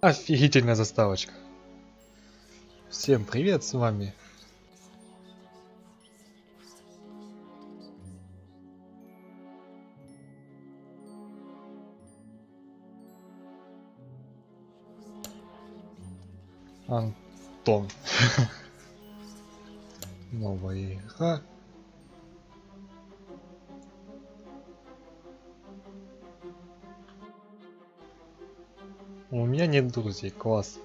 Офигительная заставочка. Всем привет, с вами Антон. Новая игра. У меня нет друзей, класс.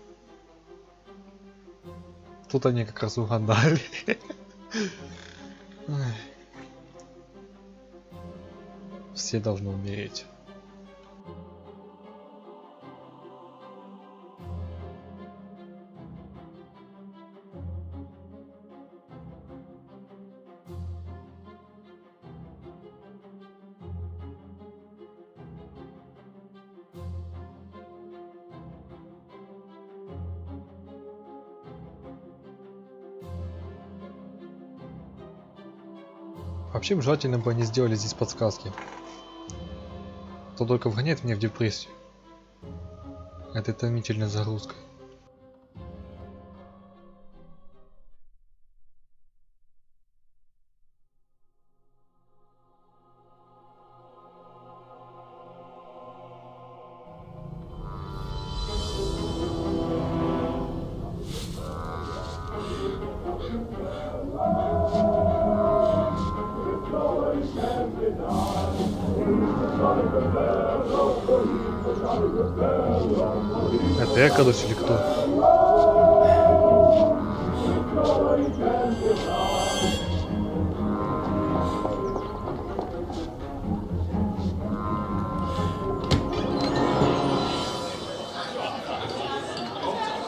Тут они как раз угадали. Все должны умереть. Вообще бы желательно бы они сделали здесь подсказки. То только вгоняет меня в депрессию. Этой томительной загрузкой. Это я кадусь или кто?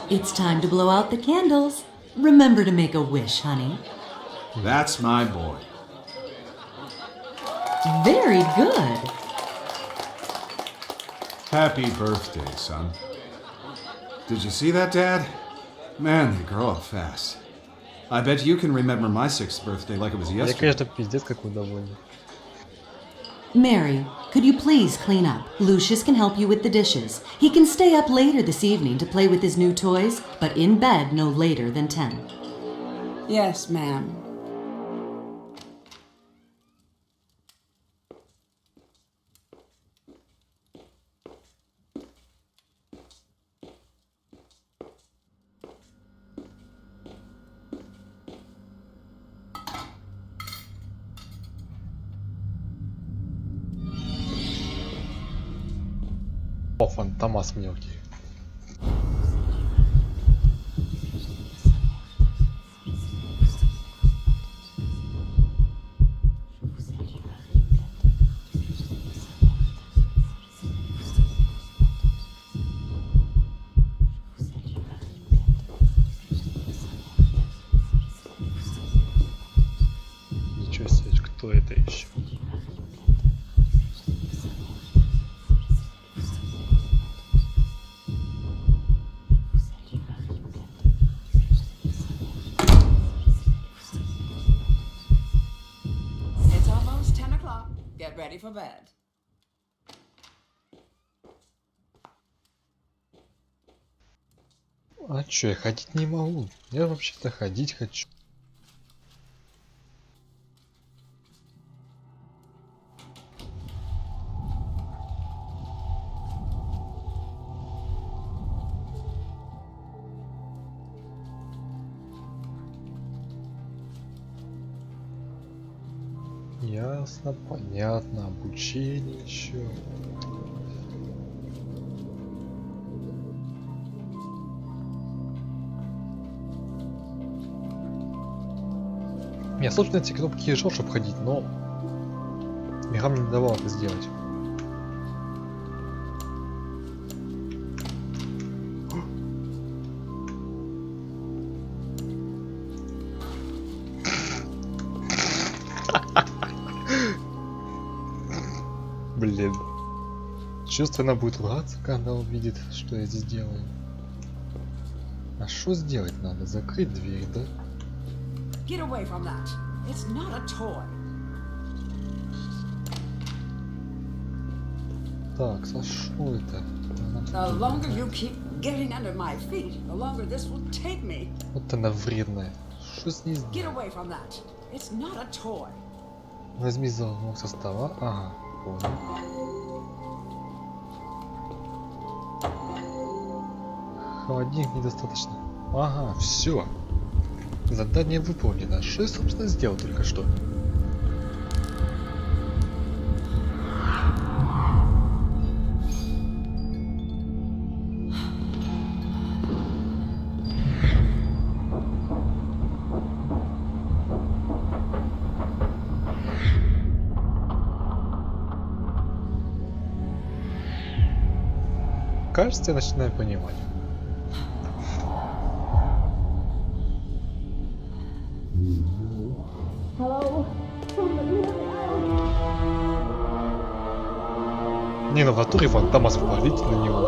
It's time to blow out the candles. Remember to make a wish, honey. That's my boy. Very good. Happy birthday, son. Did you see that, Dad? Man, they grow up fast. I bet you can remember my 6th birthday like it was Я, yesterday. конечно, пиздец какой довольный. Mary, could you please clean up? Lucius can help you with the dishes. He can stay up later this evening to play with his new toys, but in bed no later than 10. Yes, ma'am. О, фантомас мелкий. Ничего себе, кто это еще? It's almost 10 o'clock. Get ready for bed. А чё, я ходить не могу? Я вообще-то ходить хочу. Ясно, понятно, обучение еще. Я сложно эти кнопки езжал, чтобы ходить, но игра мне не давала это сделать. Блин. Чувственно будет ругаться, когда увидит, что я здесь делаю. А что сделать надо? Закрыть дверь, да? Get away from that. It's not a toy. Так, за что это? The longer you keep getting under my feet, the longer this will take me. Вот она вредная. Что с ней Get сделать? away from that. It's not a toy. Возьми залог со стола. Ага, понял. Холодильник недостаточно. Ага, все. Задание выполнено. Что я, собственно, сделал только что? Кажется, я начинаю понимать. Не, ну в натуре фантома спалить на него.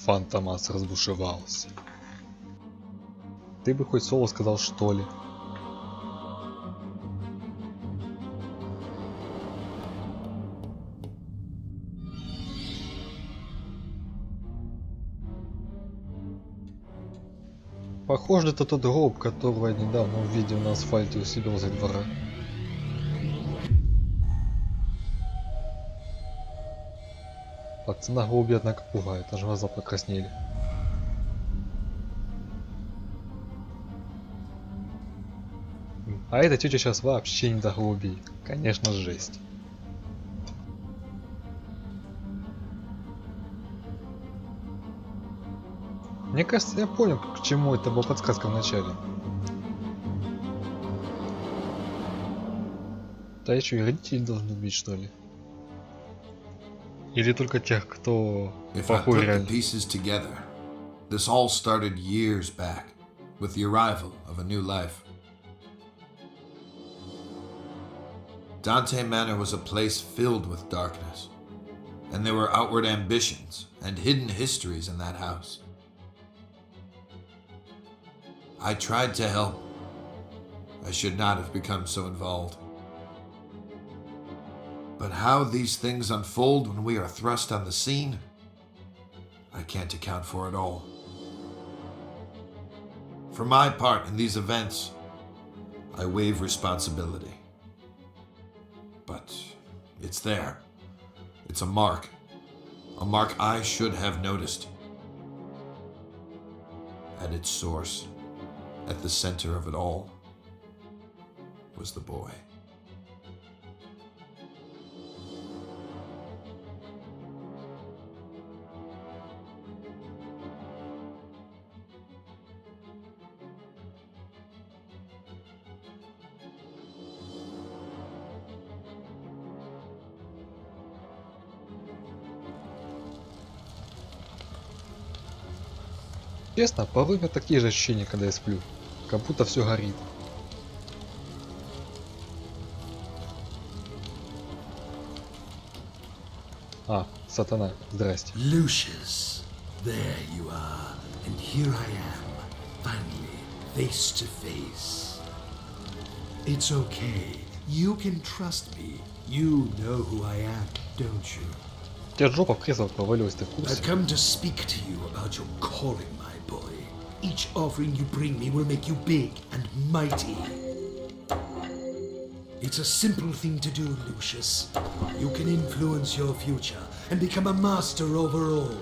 Фантомас разбушевался. Ты бы хоть слово сказал, что ли? Похоже, это тот гроб, которого я недавно увидел на асфальте у себя возле двора. Пацана голуби, однако, пугает, аж глаза покраснели. А эта тетя сейчас вообще не до голубей. Конечно, жесть. Мне кажется, я понял, к чему это была подсказка в начале. Да еще и родители должны быть, что ли? Или только тех, кто похож реально. Pieces together, this all started years back, with the arrival of a new life. Dante Manor was a place filled with darkness, and there were outward ambitions and hidden histories in that house. I tried to help. I should not have become so involved. But how these things unfold when we are thrust on the scene, I can't account for it all. For my part in these events, I waive responsibility. But it's there. It's a mark I should have noticed. At its source, at the center of it all, was the boy. Честно, порой у меня такие же ощущения, когда я сплю. Как будто все горит. А, сатана, здрасте. Lucius, there you are, and here I am, finally, face to face. It's okay, you can trust me. You know who I am, don't you? У тебя жопа в кресло провалилась, ты в I've курсе? come to speak to you about your calling, my boy. Each offering you bring me will make you big and mighty. It's a simple thing to do, Lucius. You can influence your future and become a master over all.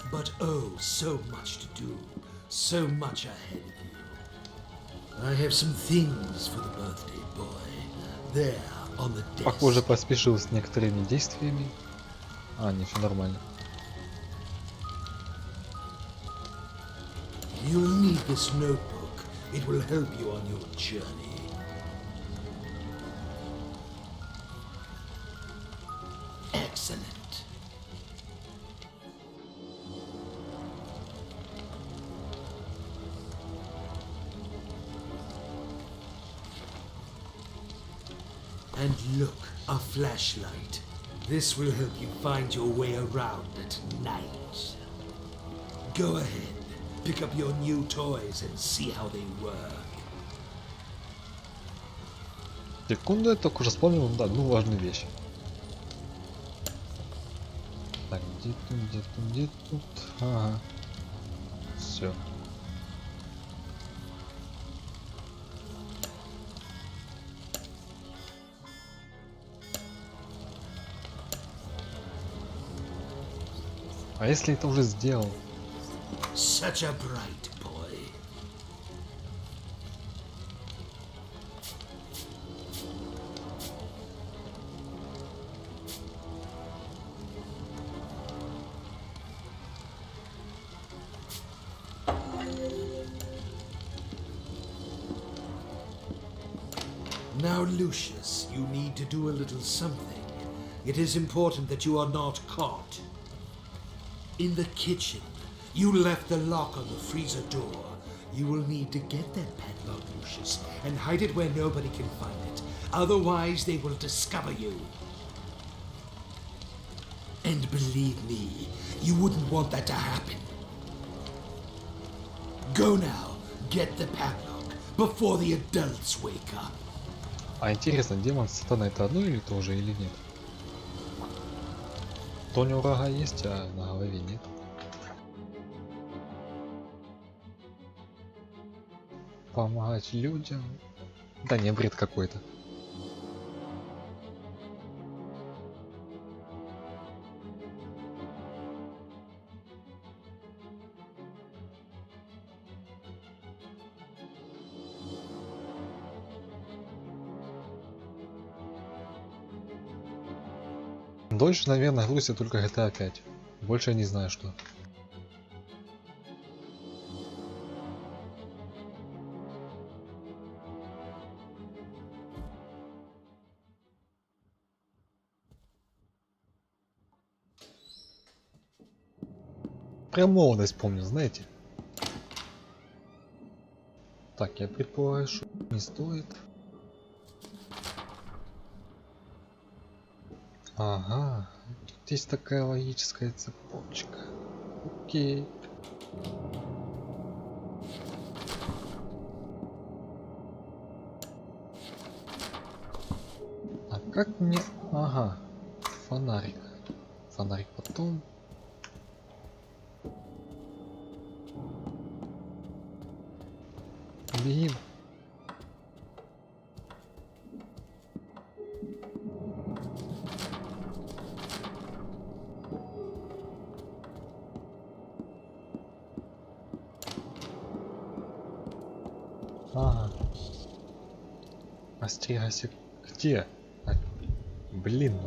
But oh, so much to do, so much ahead of you. I have some things for the birthday boy. There, on the desk. Похоже, поспешил с некоторыми действиями. А, не, все нормально. You'll need this notebook. It will help you on your journey. Excellent. And look, a flashlight. This will help you find your way around at night. Go ahead. Pick up your new toys and see how they work. Секунду, я только уже вспомнил, да, одну важную вещь. Так, где тут, где тут, где тут? Ага. Все. А если это уже сделал? Such a bright boy. Now, Lucius, you need to do a little something. It is important that you are not caught. In the kitchen, you left the lock on the freezer door. You will need to get that padlock, Lucius, and hide it where nobody can find it. Otherwise, they will discover you. And believe me, you wouldn't want that to happen. Go now, get the padlock, before the adults wake up. А интересно, демон сатана это одно или то же или нет? То у него рога есть, а на голове нет. Помогать людям. Да не, бред какой-то. Дольше, наверное, грузит только GTA 5. Больше я не знаю, что. Прям молодость помню, знаете. Так, я предполагаю, что не стоит. Ага, тут есть такая логическая цепочка. Окей. А как мне... Ага, фонарик. Фонарик потом. Бегим. Ага. Остерегайся. Где? А, блин.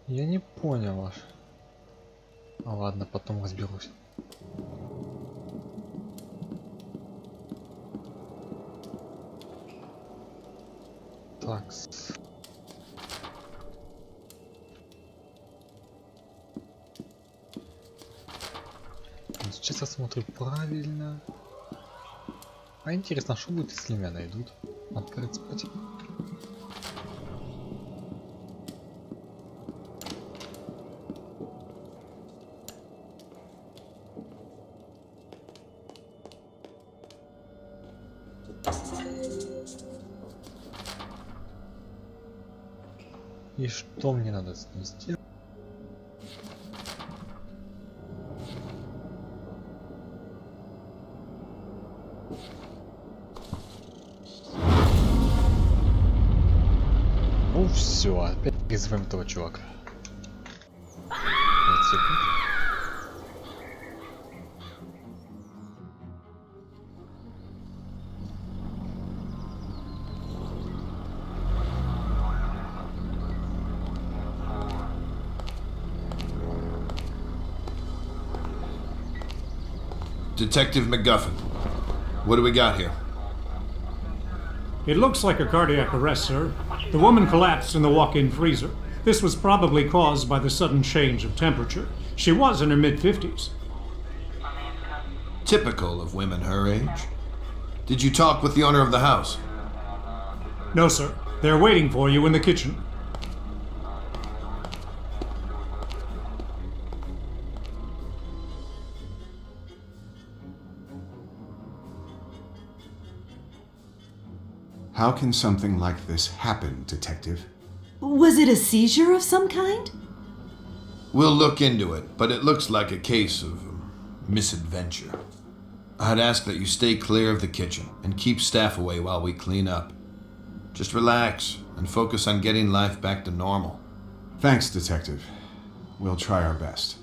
Я не понял аж. А ладно, потом разберусь. Так. Сейчас я смотрю правильно. А интересно, что будет, если меня найдут? Открыть спать. И что мне надо снести? Ну все, опять призываем этого чувака. 5 секунд. Detective McGuffin, what do we got here? It looks like a cardiac arrest, sir. The woman collapsed in the walk-in freezer. This was probably caused by the sudden change of temperature. She was in her mid-50s. Typical of women her age. Did you talk with the owner of the house? No, sir. They're waiting for you in the kitchen. How can something like this happen, Detective? Was it a seizure of some kind? We'll look into it, but it looks like a case of misadventure. I'd ask that you stay clear of the kitchen and keep staff away while we clean up. Just relax and focus on getting life back to normal. Thanks, Detective. We'll try our best.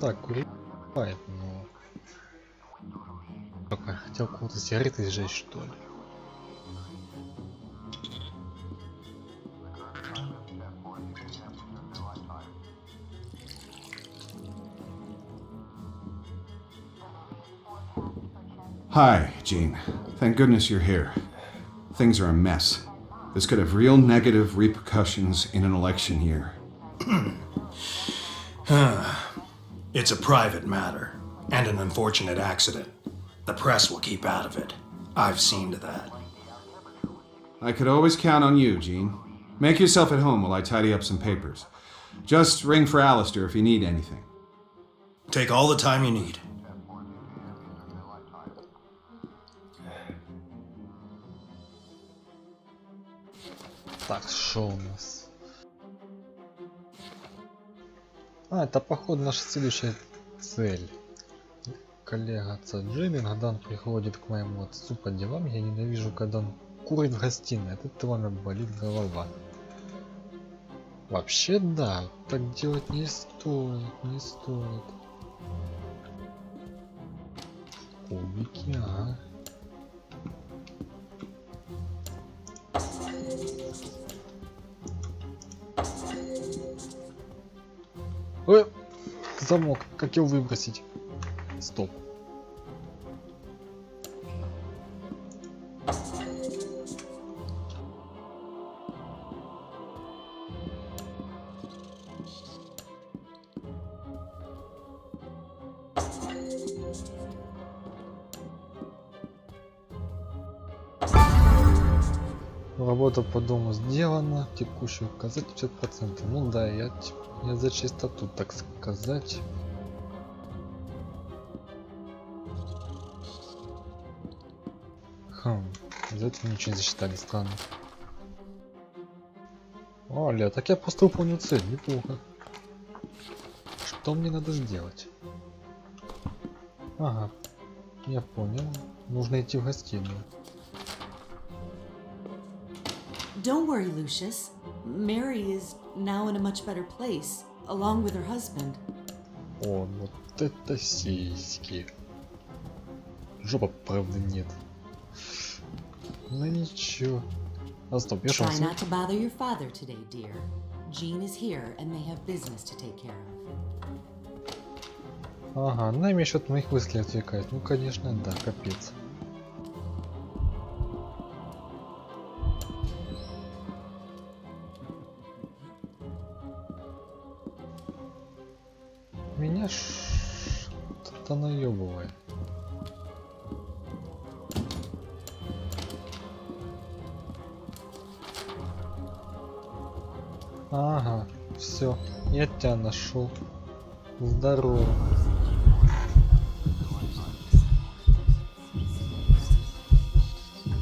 Да, курить бывает, но... Только хотел кого-то сигареты сжечь, что ли. Hi, Jean. Thank goodness you're here. Things are a mess. This could have real negative repercussions in an election year. It's a private matter, and an unfortunate accident. The press will keep out of it. I've seen to that. I could always count on you, Jean. Make yourself at home while I tidy up some papers. Just ring for Alistair if you need anything. Take all the time you need. Так, что у нас? А, это походу наша следующая цель. Коллега отца Джимми, когда он приходит к моему отцу по делам, я ненавижу, когда он курит в гостиной. От этого у меня болит голова. Вообще да, так делать не стоит, не стоит. Кубики, ага. Замок, как его выбросить? Стоп. Работа по дому сделана, текущий указатель 50%. Ну да, я за чистоту, так сказать. За это ничего не засчитали, странно. Оля, так я просто выполнил цель, неплохо. Что мне надо сделать? Ага, я понял. Нужно идти в гостиную. Don't worry, Lucius. Mary is now in a much better place, along with her husband. О, вот это сиськи. Жопа, правда, нет. Ну ничего. А стоп, я Try not to bother your father today, dear. Jean is here, and they have business to take care of. Ага, она меня еще от моих мыслей отвлекает. Ну, конечно, да, капец. Меня что-то наебывает. Ага, все, я тебя нашел. Здорово.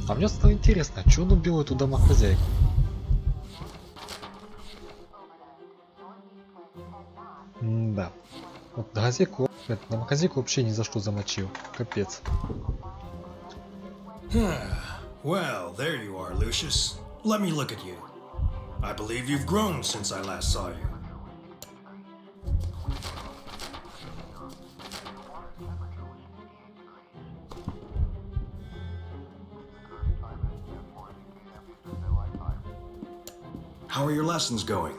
А мне стало интересно, а что он убил эту домохозяйку? Да. Вот домохозяйку вообще ни за что замочил. Капец. Well, there you are, Lucius. Let me look at you. I believe you've grown since I last saw you. How are your lessons going?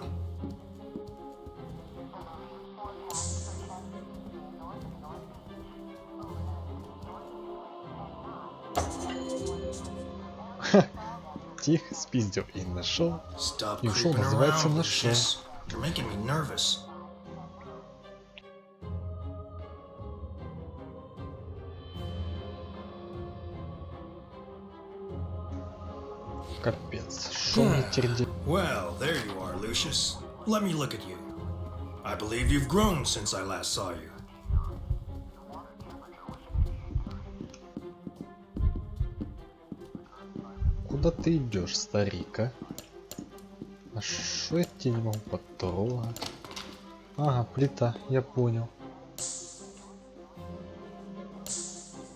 Тихо, спиздил и нашел. Stop И ушел, creeping называется, around, нашел. Lucius. You're making me nervous. Капец, шо мне теперь делать? Well, there you are, Lucius. Let me look at you. I believe you've grown since I last saw you. Куда ты идешь, старик, а? А шо я тебя не могу потрогать? Ага, плита, я понял.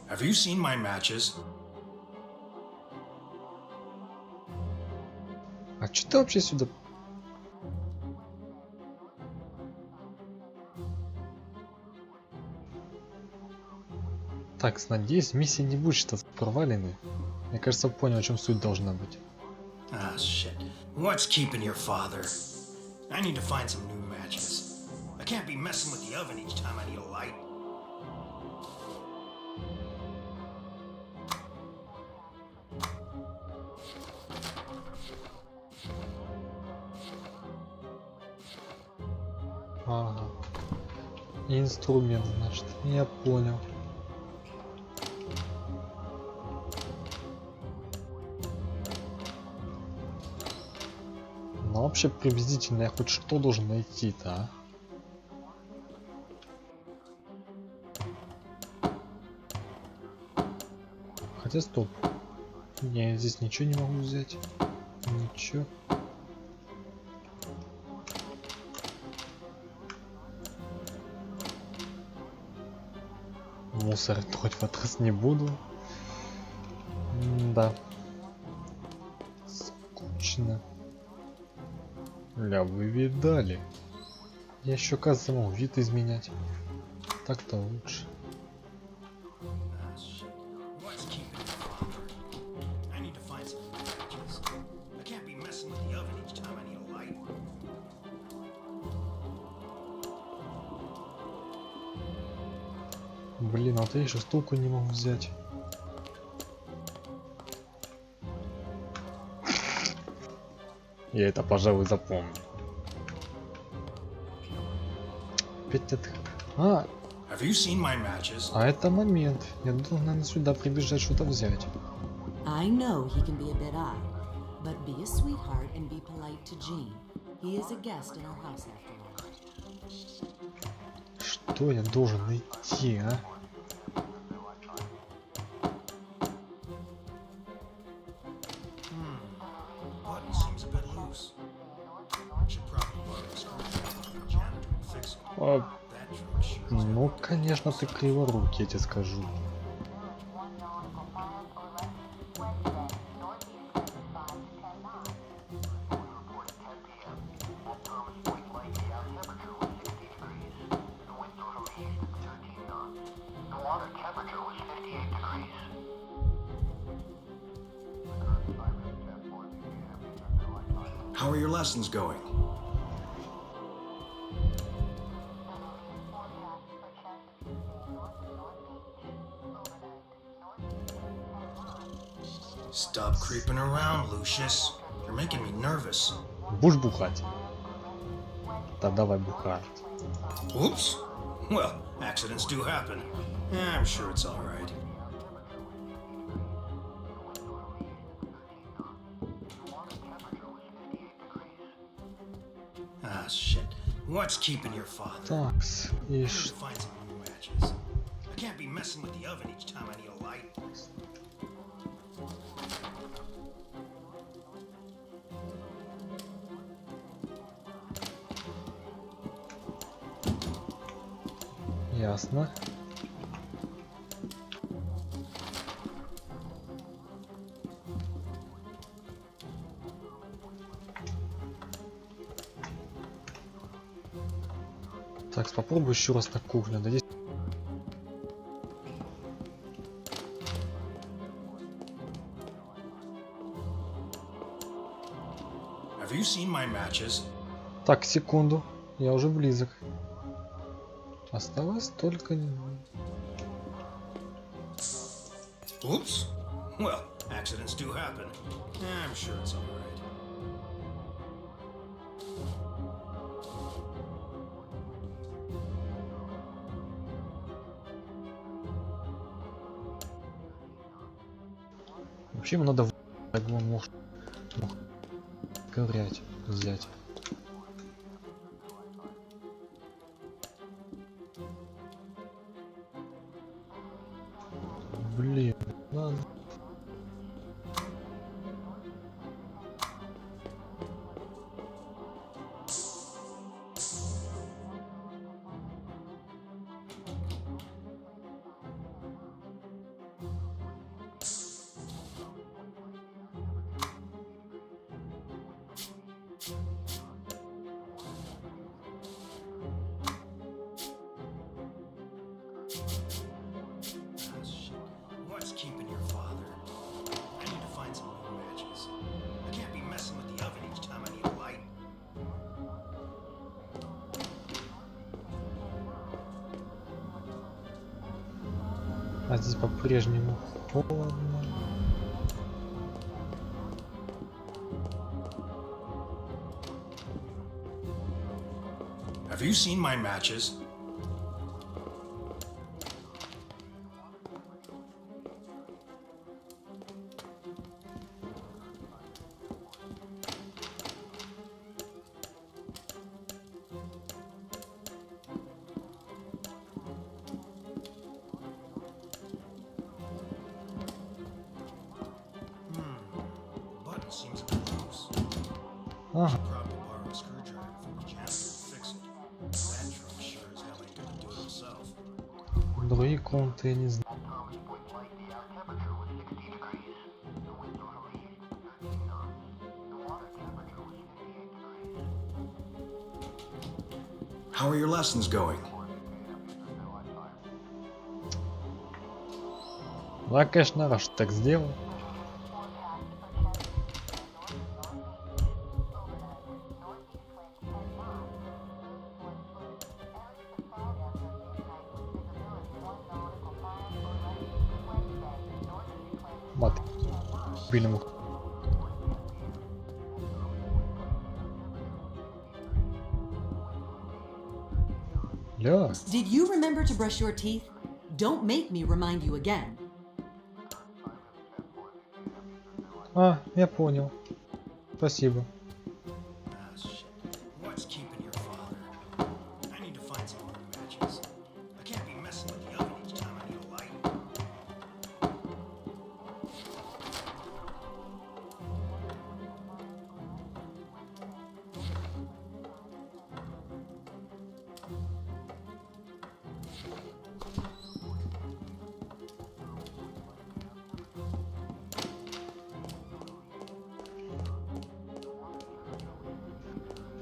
Have you seen my matches? А чё ты вообще сюда? Так, надеюсь, миссия не будет считаться проваленной. Мне кажется, понял, о чем суть должна быть. Ah, shit. What's keeping your father? I need to find some new matches. I can't be messing with the oven each time I need a light. Ага. Инструмент, значит. Я понял. Ну вообще приблизительно я хоть что должен найти-то, а? Хотя стоп. Я здесь ничего не могу взять. Ничего. Мусор хоть в этот раз не буду. Да. Скучно. Ля, вы видали? Я еще, кажется, могу вид изменять. Так-то лучше. Ah, shit. What's keeping your father? I need to find some new matches. I can't be messing with the oven each time I need a light. Блин, а то я еще стулку не могу взять. Я это, пожалуй, запомню. Опять это... А, Have you seen my matches? а это момент. Я должен, наверное, сюда прибежать, что-то взять. I know he can be a bit odd, but be a sweetheart and be polite to Gene. He is a guest in our house after all. Что я должен найти, а? Button seems a bit loose. Should probably borrow a screwdriver from the janitor and fix it. А, That truck sure is ну, конечно, ты криворукий, я тебе скажу. How are your lessons going? Stop creeping around, Lucius. You're making me nervous. Будешь бухать? Да давай бухать. Oops. Well, accidents do happen. I'm sure it's all right. Ah, shit. What's keeping your father? Такс, и I need ш... to find some new matches. I can't be messing with the oven each time I need a light. Ясно. Так, попробую еще раз на кухню. Надеюсь... Have you seen my matches? Так, секунду. Я уже близок. Осталось только... Oops. Well, accidents do happen. I'm sure it's all right. Вообще ему надо мог ковырять, взять. Блин, ладно. What's keeping your father? I need to find some new matches. I can't be messing with the oven each time I need a light. А здесь по-прежнему холодно. Have you seen my matches? Button seems a bit loose. Ага. Probably borrow a screwdriver from the janitor and fix it. That truck sure as hell ain't gonna do it himself. Другие комнаты я не знаю. How are your lessons going? Да, конечно, раз так сделал. Мат. Мобильному. Ля. Did you remember to brush your teeth? Don't make me remind you again. А, я понял. Спасибо. Ah, shit. What's keeping your father? I need to find some new matches. I can't be messing with the oven each time I need a light.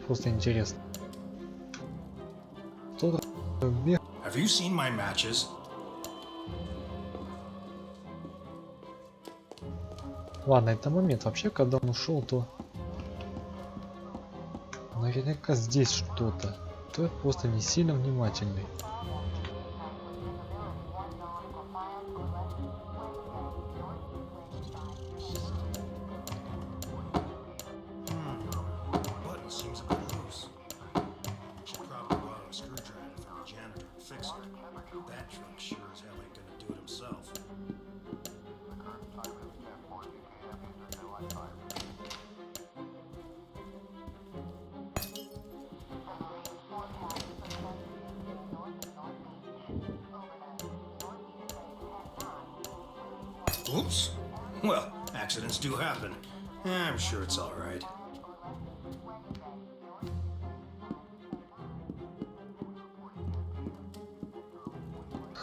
Просто интересно. Кто бег? Have you seen my matches? Ладно, это момент. Вообще, когда он ушел, то наверняка здесь что-то. То я просто не сильно внимательный. Button seems a bit loose. Should probably borrow a screwdriver from the janitor and fix it. That truck sure as hell ain't gonna do it himself. Oops. Well, accidents do happen. I'm sure it's all right.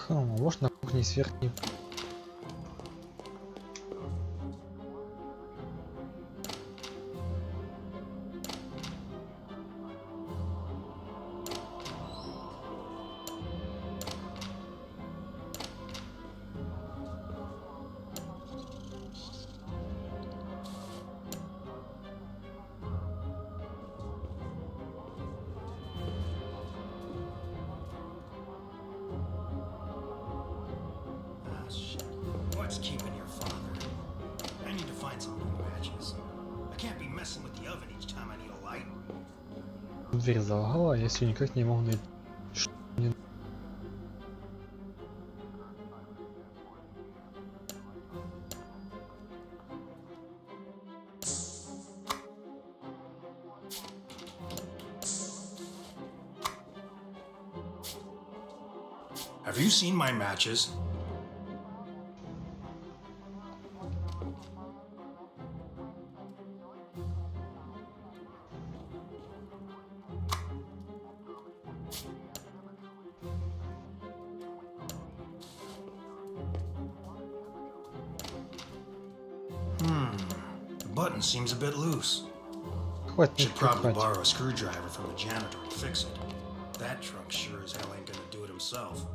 Может, на кухне с верхней. Ah, shit. What's keeping your father? messing with the oven each time I need a light. Дверь залагала, я все никак не могу найти. Что мне... Have you seen my matches? The button seems a bit loose. Хватит Should probably хватит. borrow a screwdriver from the janitor and fix it. That trunk sure as hell ain't gonna do it himself.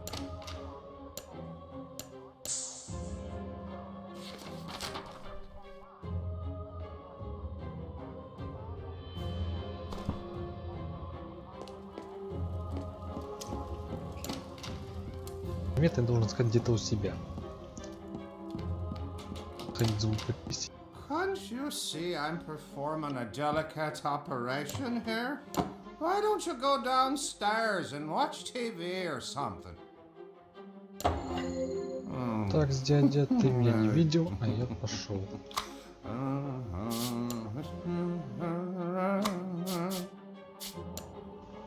Момент я должен сказать где-то у себя. Ходить звук подписи. Can't you see I'm performing a delicate operation here? Why don't you go downstairs and watch TV or something? Так, дядя, ты меня не видел, а я пошел.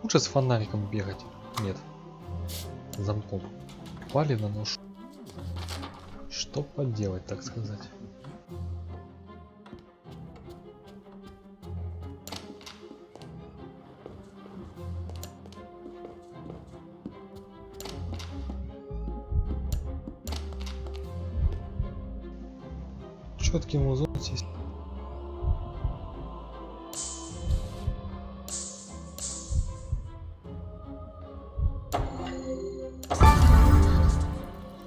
Лучше с фонариком бегать. Нет. Замком. Пали на нож. Что поделать, так сказать. Четким узлом здесь.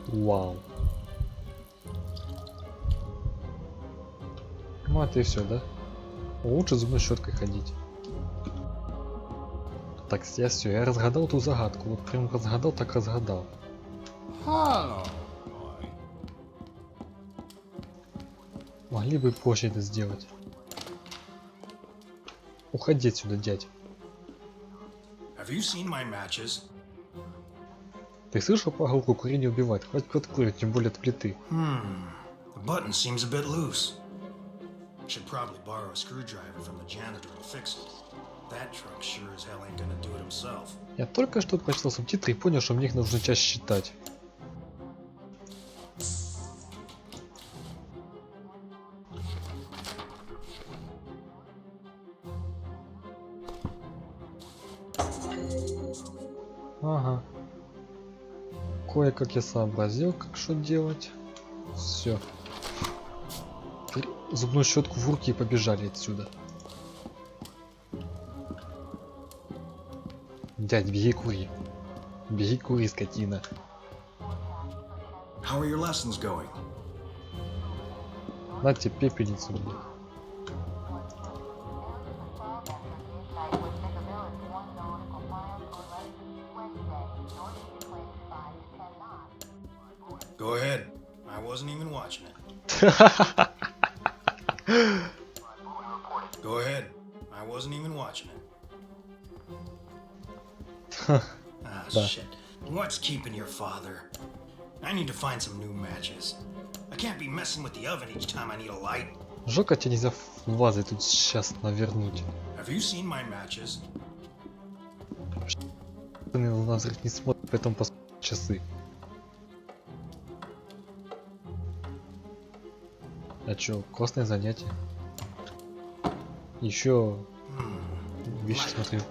Вау. Ну это и все, да? Лучше зубной щеткой ходить. Так, я все, я разгадал ту загадку. Вот прям разгадал, так разгадал. Hello. Могли бы позже это сделать. Уходи отсюда, дядь. Have you seen my matches? Ты слышал поговорку «курить не убивает»? Хватит курить, тем более от плиты. The button seems a bit loose. Should probably borrow a screwdriver from the janitor and fix it. That trunk sure as hell ain't gonna do it himself. Я только что прочитал субтитры и понял, что мне их нужно чаще читать. Ага. Кое-как я сообразил, как что делать. Все. Зубную щетку в руки и побежали отсюда. Дядь, беги кури. Беги кури, скотина. How are your lessons going? На тебе пепельницу, блин. Go ahead. I wasn't even watching it. Go ahead. I wasn't even watching it. Ah, shit. What's keeping your father? I need to find some new matches. I can't be messing with the oven each time I need a light. Жалко, тебе нельзя вазы тут сейчас навернуть. Have you seen my matches? Ты на взрыв не смотрит, поэтому посмотри часы. А чё, классное занятие. Еще вещи смотрю.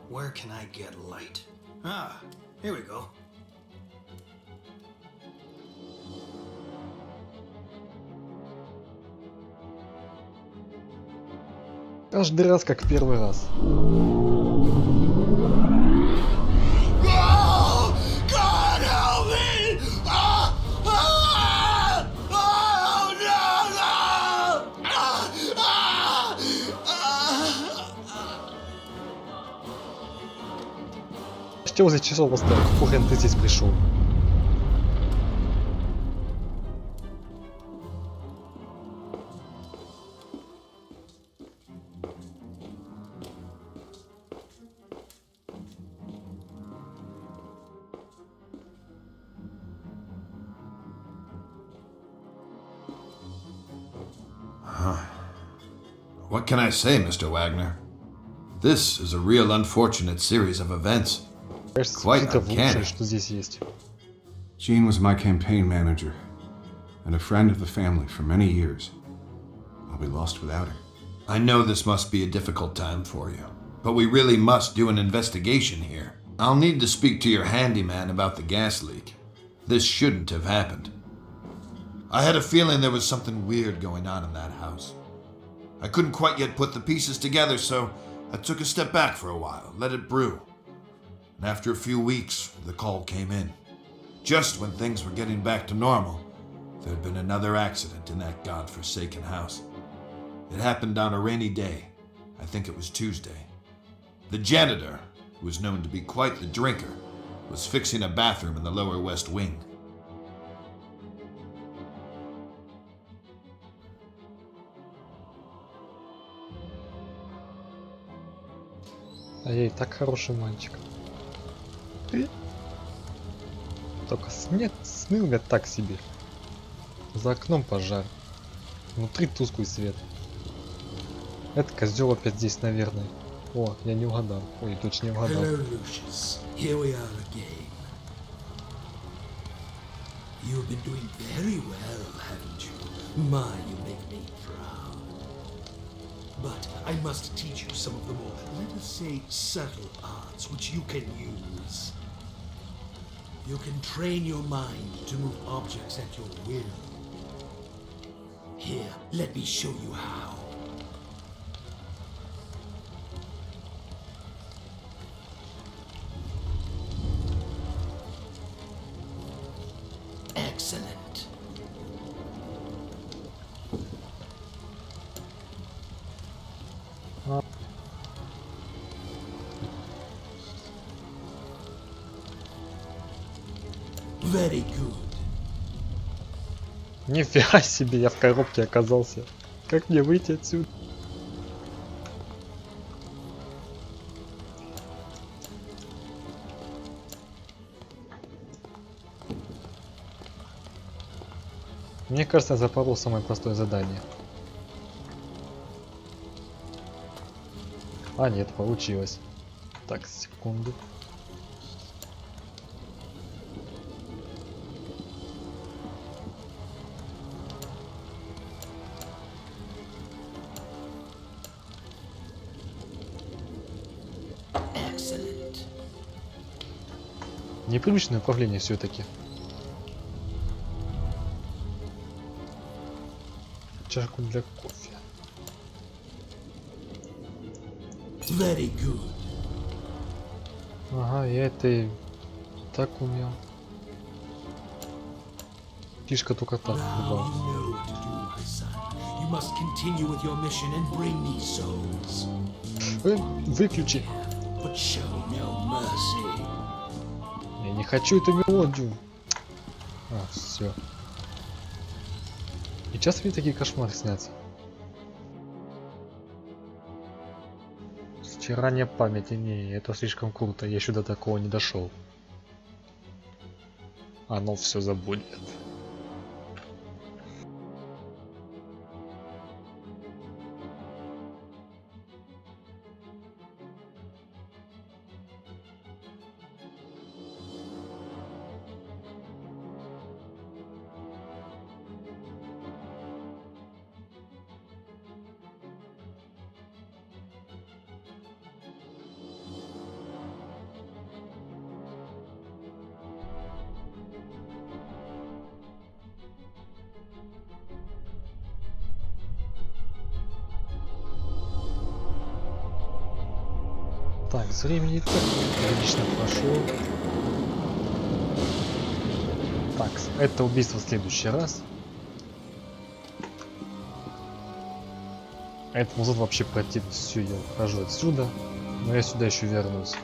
Where can I get light? Ah, here we go. Каждый раз как в первый раз. God help me! Ah! Ah! Oh no! No! Ah! Ah! Что возле часов поставил? Хрен ты здесь пришел. What can I say, Mr. Wagner? This is a real unfortunate series of events. Кажется, Quite это лучшее, uncanny. что здесь есть. Jean was my campaign manager and a friend of the family for many years. I'll be lost without her. I know this must be a difficult time for you, but we really must do an investigation here. I'll need to speak to your handyman about the gas leak. This shouldn't have happened. I had a feeling there was something weird going on in that house. I couldn't quite yet put the pieces together, so I took a step back for a while, let it brew. And after a few weeks, the call came in. Just when things were getting back to normal, there had been another accident in that godforsaken house. It happened on a rainy day. I think it was Tuesday. The janitor, who was known to be quite the drinker, was fixing a bathroom in the lower west wing. А я и так хороший мальчик. Ты? Только смыл я так себе. За окном пожар. Внутри тусклый свет. Этот козел опять здесь, наверное. О, я не угадал. Ой, точно не угадал. Hello, Lucius. Here we are again. You've been doing very well, haven't you? My, you make me proud. But I must teach you some of the more, let us say, subtle arts which you can use. You can train your mind to move objects at your will. Here, let me show you how. Excellent. Very good. Нифига себе, я в коробке оказался. Как мне выйти отсюда? Мне кажется, я запорол самое простое задание. А, нет, получилось. Так, секунду. Excellent. Непривычное управление все-таки. Чашку для кофе. Very good. Ага, я это и так умел. Фишка только так Now бывает. you know what to do, my son. You must continue with your mission and bring me souls. Выключи. But show no mercy. Я не хочу эту мелодию. А, все. И часто мне такие кошмары снятся. Стирание памяти, не, это слишком круто, я еще до такого не дошел. Оно все забудет. Так, времени так прилично прошло. Так, это убийство в следующий раз. А этот музон вообще противно. Все, я ухожу отсюда. Но я сюда еще вернусь.